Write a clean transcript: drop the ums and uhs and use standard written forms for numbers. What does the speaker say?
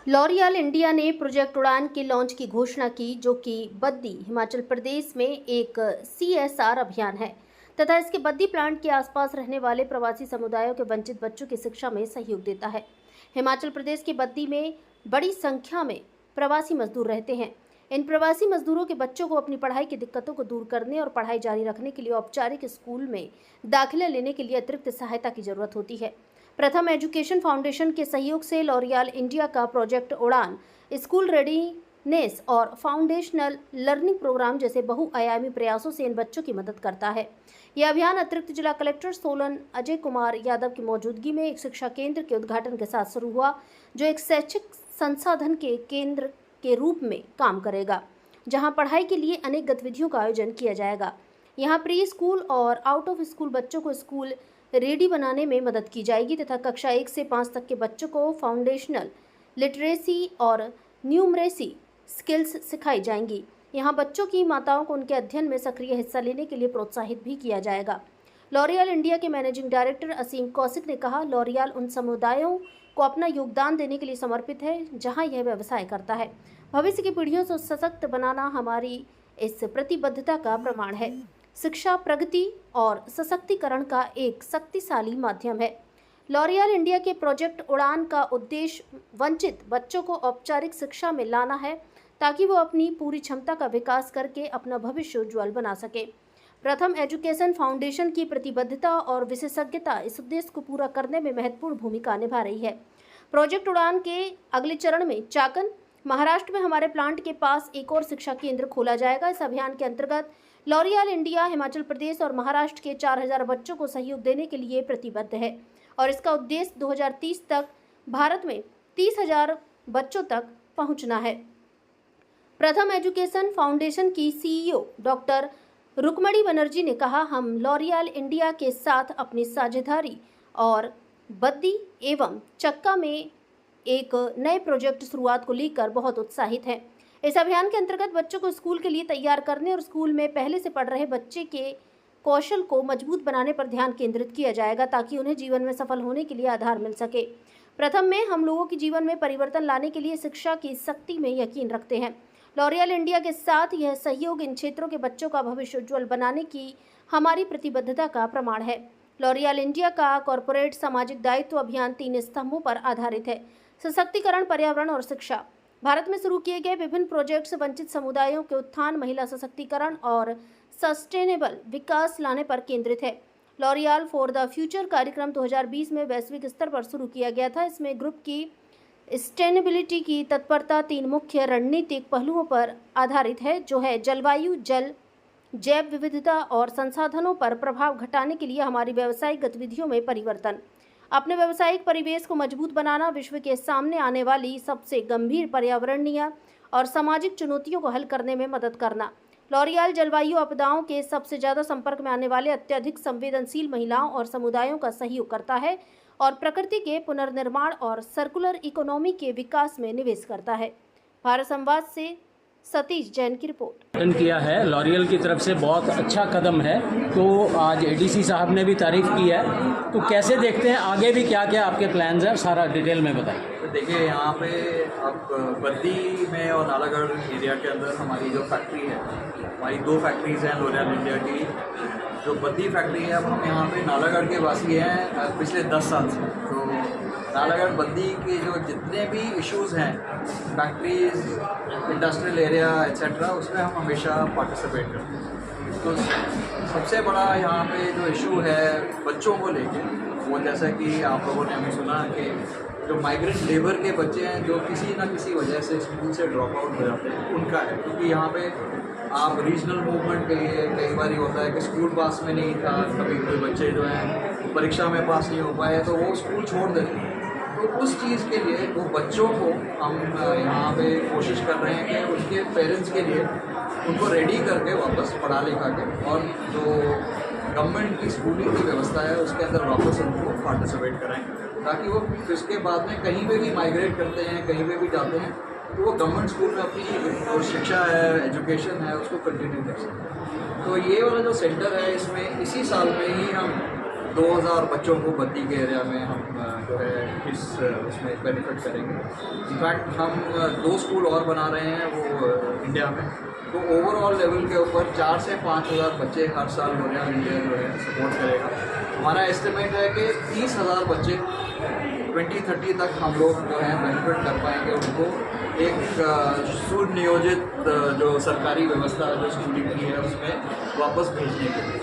L'Oréal India ने project उड़ान के लॉन्च की घोषणा की, जो कि बद्दी हिमाचल प्रदेश में एक CSR अभियान है तथा इसके बद्दी प्लांट के आसपास रहने वाले प्रवासी समुदायों के वंचित बच्चों की शिक्षा में सहयोग देता है। हिमाचल प्रदेश के बद्दी में बड़ी संख्या में प्रवासी मजदूर रहते हैं। इन प्रवासी मजदूरों के बच्चों को अपनी पढ़ाई की दिक्कतों को दूर करने और पढ़ाई जारी रखने के लिए औपचारिक स्कूल में दाखिला लेने के लिए अतिरिक्त सहायता की जरूरत होती है। प्रथम एजुकेशन फाउंडेशन के सहयोग से लॉरियल इंडिया का प्रोजेक्ट उड़ान स्कूल रेडीनेस और फाउंडेशनल लर्निंग प्रोग्राम जैसे बहुआयामी प्रयासों से इन बच्चों की मदद करता है। यह अभियान अतिरिक्त जिला कलेक्टर सोलन अजय कुमार यादव की मौजूदगी में एक शिक्षा केंद्र के उद्घाटन के साथ शुरू हुआ, जो एक शैक्षिक संसाधन के केंद्र के रूप में काम करेगा, जहां पढ़ाई के लिए अनेक गतिविधियों का आयोजन किया जाएगा। यहां प्री स्कूल और आउट ऑफ स्कूल बच्चों को स्कूल रेडी बनाने में मदद की जाएगी तथा कक्षा 1 से 5 तक के बच्चों को फाउंडेशनल लिटरेसी और न्यूमरेसी स्किल्स सिखाई जाएंगी। यहाँ बच्चों की माताओं को उनके अध्ययन में सक्रिय हिस्सा लेने के लिए प्रोत्साहित भी किया जाएगा। लॉरियल इंडिया के मैनेजिंग डायरेक्टर असीम कौशिक ने कहा, लॉरियल उन समुदायों को अपना योगदान देने के लिए समर्पित है जहाँ यह व्यवसाय करता है। भविष्य की पीढ़ियों को सशक्त बनाना हमारी इस प्रतिबद्धता का प्रमाण है। शिक्षा प्रगति और सशक्तिकरण का एक शक्तिशाली माध्यम है। लॉरियल इंडिया के प्रोजेक्ट उड़ान का उद्देश्य वंचित बच्चों को औपचारिक शिक्षा में लाना है, ताकि वो अपनी पूरी क्षमता का विकास करके अपना भविष्य उज्ज्वल बना सके। प्रथम एजुकेशन फाउंडेशन की प्रतिबद्धता और विशेषज्ञता इस उद्देश्य को पूरा करने में महत्वपूर्ण भूमिका निभा रही है। प्रोजेक्ट उड़ान के अगले चरण में चाकन, महाराष्ट्र में हमारे प्लांट के पास एक और शिक्षा केंद्र खोला जाएगा। इस अभियान के अंतर्गत लॉरियल इंडिया हिमाचल प्रदेश और महाराष्ट्र के 4000 बच्चों को सहयोग देने के लिए प्रतिबद्ध है और इसका उद्देश्य 2030 तक भारत में 30,000 बच्चों तक पहुंचना है। प्रथम एजुकेशन फाउंडेशन की CEO डॉक्टर रुक्मणी बनर्जी ने कहा, हम लॉरियल इंडिया के साथ अपनी साझेदारी और बद्दी एवं चक्का में एक नए प्रोजेक्ट शुरुआत को लेकर बहुत उत्साहित हैं। इस अभियान के अंतर्गत बच्चों को स्कूल के लिए तैयार करने और स्कूल में पहले से पढ़ रहे बच्चे के कौशल को मजबूत बनाने पर ध्यान केंद्रित किया जाएगा, ताकि उन्हें जीवन में सफल होने के लिए आधार मिल सके। प्रथम में हम लोगों के जीवन में परिवर्तन लाने के लिए शिक्षा की शक्ति में यकीन रखते हैं। लॉरियल इंडिया के साथ यह सहयोग इन क्षेत्रों के बच्चों का भविष्य उज्ज्वल बनाने की हमारी प्रतिबद्धता का प्रमाण है। लॉरियल इंडिया का कॉरपोरेट सामाजिक दायित्व अभियान 3 स्तंभों पर आधारित है: सशक्तिकरण, पर्यावरण और शिक्षा। भारत में शुरू किए गए विभिन्न प्रोजेक्ट्स वंचित समुदायों के उत्थान, महिला सशक्तिकरण और सस्टेनेबल विकास लाने पर केंद्रित है। लॉरियल फॉर द फ्यूचर कार्यक्रम 2020 में वैश्विक स्तर पर शुरू किया गया था। इसमें ग्रुप की सस्टेनेबिलिटी की तत्परता 3 मुख्य रणनीतिक पहलुओं पर आधारित है, जो है जलवायु, जल, जैव विविधता और संसाधनों पर प्रभाव घटाने के लिए हमारी व्यावसायिक गतिविधियों में परिवर्तन, अपने व्यावसायिक परिवेश को मजबूत बनाना, विश्व के सामने आने वाली सबसे गंभीर पर्यावरणीय और सामाजिक चुनौतियों को हल करने में मदद करना। लॉरियल जलवायु आपदाओं के सबसे ज़्यादा संपर्क में आने वाले अत्यधिक संवेदनशील महिलाओं और समुदायों का सहयोग करता है और प्रकृति के पुनर्निर्माण और सर्कुलर इकोनॉमी के विकास में निवेश करता है। भारत संवाद से सतीश जैन की रिपोर्ट। किया है लॉरियल की तरफ से बहुत अच्छा कदम है, तो आज ADC साहब ने भी तारीफ की है, तो कैसे देखते हैं आगे भी क्या क्या आपके प्लान्स हैं, सारा डिटेल में बताइए। तो देखिए, यहाँ पे अब बद्दी में और नालागढ़ एरिया के अंदर हमारी जो फैक्ट्री है, हमारी 2 फैक्ट्रीज़ हैं लॉरियल इंडिया की। जो बद्दी फैक्ट्री है, अब हम यहाँ पे नालागढ़ के वासी हैं पिछले 10 साल से। तो नालागढ़ बद्दी के जो जितने भी इश्यूज़ हैं, फैक्ट्रीज, इंडस्ट्रियल एरिया एक्सेट्रा, उसमें हम हमेशा पार्टिसिपेट करते हैं। तो सबसे बड़ा यहाँ पे जो इशू है बच्चों को लेके, वो जैसा कि आप लोगों ने हमें सुना कि जो माइग्रेंट लेबर के बच्चे हैं, जो किसी ना किसी वजह से स्कूल से ड्रॉप आउट हो जाते हैं, उनका है। क्योंकि यहाँ पे आप रीजनल मूवमेंट के लिए कई बार होता है कि स्कूल पास में नहीं था, कभी कोई बच्चे जो हैं परीक्षा में पास नहीं हो पाए, तो वो स्कूल छोड़ देते हैं। तो उस चीज़ के लिए वो बच्चों को हम यहाँ पे कोशिश कर रहे हैं कि उनके पेरेंट्स के लिए उनको रेडी करके वापस पढ़ा लिखा के, और जो गवर्नमेंट की स्कूलिंग की व्यवस्था है उसके अंदर वापस उनको पार्टिसिपेट कराएं, ताकि वो इसके बाद में कहीं पे भी माइग्रेट करते हैं, कहीं पे भी जाते हैं, तो वो गवर्नमेंट स्कूल में अपनी जो शिक्षा है, एजुकेशन है, उसको कंटिन्यू कर सकते हैं। तो ये वाला जो सेंटर है, इसमें इसी साल में ही हम 2000 बच्चों को बद्दी के एरिया में हम जो है इस उसमें बेनिफिट करेंगे। इनफैक्ट हम 2 स्कूल और बना रहे हैं वो इंडिया में, तो ओवरऑल लेवल के ऊपर 4 से 5000 बच्चे हर साल लोरियल इंडिया जो है सपोर्ट करेगा। हमारा एस्टिमेट है कि 30,000 बच्चे 2030 तक हम लोग जो है बेनिफिट कर पाएंगे उनको एक सुनियोजित जो सरकारी व्यवस्था जो स्कूलिंग की है उसमें वापस भेजने के लिए।